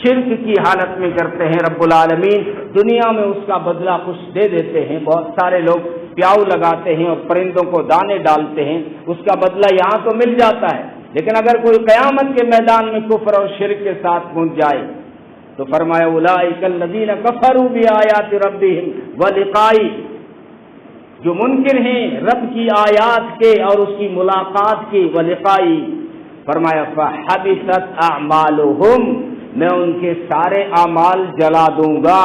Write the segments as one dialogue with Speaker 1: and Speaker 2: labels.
Speaker 1: شرک کی حالت میں کرتے ہیں رب العالمین دنیا میں اس کا بدلہ کچھ دے دیتے ہیں. بہت سارے لوگ پیاؤ لگاتے ہیں اور پرندوں کو دانے ڈالتے ہیں، اس کا بدلہ یہاں تو مل جاتا ہے، لیکن اگر کوئی قیامت کے میدان میں کفر اور شرک کے ساتھ پہنچ جائے تو فرمایا اولئک الذین کفروا بآیات ربہم ولقائہ، جو منکر ہیں رب کی آیات کے اور اس کی ملاقات کی، ولقائی فرمایا فحبطت اعمالہم، میں ان کے سارے اعمال جلا دوں گا.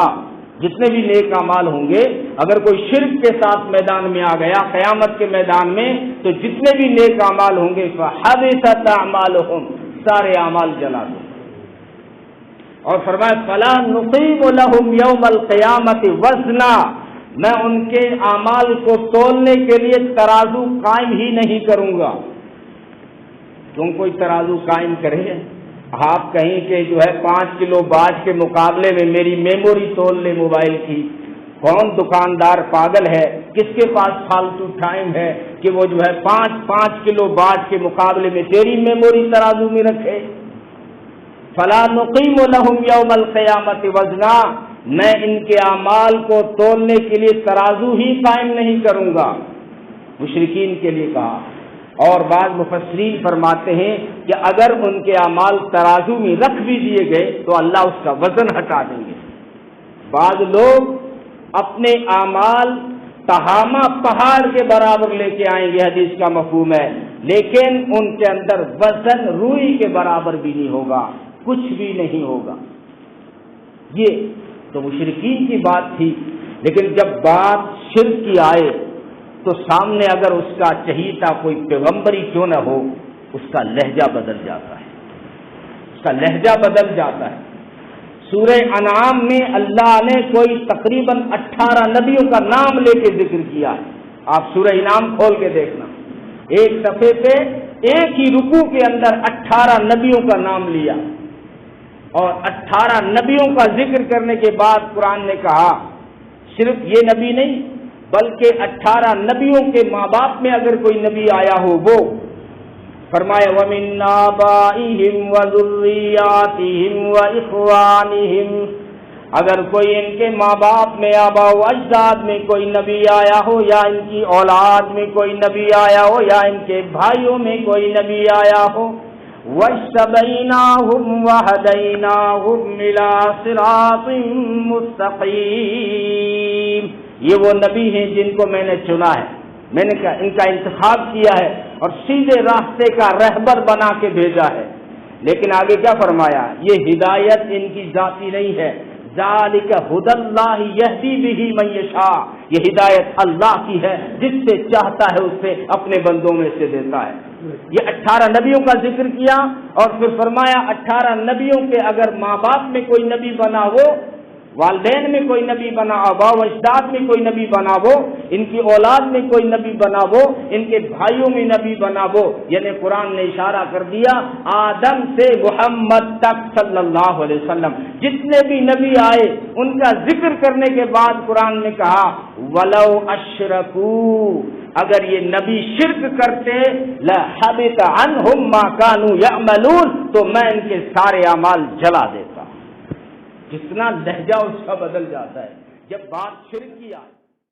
Speaker 1: جتنے بھی نیک اعمال ہوں گے، اگر کوئی شرک کے ساتھ میدان میں آ گیا قیامت کے میدان میں تو جتنے بھی نیک اعمال ہوں گے فحبطت اعمالہم، سارے اعمال جلا دوں. اور فرمایا فلا نقیم لہم یوم القیامت وزنا، میں ان کے اعمال کو تولنے کے لیے ترازو قائم ہی نہیں کروں گا. تم کوئی ترازو قائم کرے؟ آپ کہیں کہ جو ہے 5 کلو باج کے مقابلے میں میری میموری تول لے موبائل کی. کون دکاندار پاگل ہے، کس کے پاس فالتو ٹائم ہے کہ وہ جو ہے 5 کلو باج کے مقابلے میں تیری میموری ترازو میں رکھے. فلا نقیم لہم یوم القیامت وزنا، میں ان کے اعمال کو تولنے کے لیے ترازو ہی قائم نہیں کروں گا. مشرکین کے لیے کہا. اور بعض مفسرین فرماتے ہیں کہ اگر ان کے اعمال ترازو میں رکھ بھی دیے گئے تو اللہ اس کا وزن ہٹا دیں گے. بعض لوگ اپنے اعمال تہامہ پہاڑ کے برابر لے کے آئیں گے، حدیث کا مفہوم ہے، لیکن ان کے اندر وزن روئی کے برابر بھی نہیں ہوگا، کچھ بھی نہیں ہوگا. یہ تو مشرکین کی بات تھی. لیکن جب بات شرک کی آئے تو سامنے اگر اس کا چہیتا کوئی پیغمبری کیوں نہ ہو، اس کا لہجہ بدل جاتا ہے، اس کا لہجہ بدل جاتا ہے. سورہ انعام میں اللہ نے کوئی تقریباً 18 نبیوں کا نام لے کے ذکر کیا ہے. آپ سورہ انعام کھول کے دیکھنا، ایک صفحے پہ ایک ہی رکوع کے اندر 18 نبیوں کا نام لیا، اور 18 نبیوں کا ذکر کرنے کے بعد قرآن نے کہا صرف یہ نبی نہیں بلکہ 18 نبیوں کے ماں باپ میں اگر کوئی نبی آیا ہو وہ. فرمایا وَمِنْ آبَائِهِمْ وَذُرِّيَّاتِهِمْ وَإِخْوَانِهِمْ، اگر کوئی ان کے ماں باپ میں آبا و اجداد میں کوئی نبی آیا ہو، یا ان کی اولاد میں کوئی نبی آیا ہو، یا ان کے بھائیوں میں کوئی نبی آیا ہو، وَاجْتَبَيْنَاهُمْ وَهَدَيْنَاهُمْ إِلَىٰ صِرَاطٍ مُّسْتَقِيمٍ، یہ وہ نبی ہیں جن کو میں نے چنا ہے، میں نے ان کا انتخاب کیا ہے اور سیدھے راستے کا رہبر بنا کے بھیجا ہے. لیکن آگے کیا فرمایا؟ یہ ہدایت ان کی ذاتی نہیں ہے، ذالک ھدی اللہ یہدی بہ من یشاء، یہ ہدایت اللہ کی ہے، جس سے چاہتا ہے اس سے اپنے بندوں میں سے دیتا ہے. یہ 18 نبیوں کا ذکر کیا اور پھر فرمایا 18 نبیوں کے اگر ماں باپ میں کوئی نبی بنا ہو، والدین میں کوئی نبی بنا، آبا و اجداد میں کوئی نبی بنا ہو، ان کی اولاد میں کوئی نبی بنا ہو، ان کے بھائیوں میں نبی بنا ہو، یعنی قرآن نے اشارہ کر دیا آدم سے محمد تک صلی اللہ علیہ وسلم جتنے بھی نبی آئے ان کا ذکر کرنے کے بعد قرآن نے کہا وَلَوْ أَشْرَكُوا، اگر یہ نبی شرک کرتے لَحَبِطَ عَنْهُمْ مَا كَانُوا يَعْمَلُونَ، تو میں ان کے سارے اعمال جلا دیتا. جتنا لہجہ اس کا بدل جاتا ہے جب بات شرک کی آئے.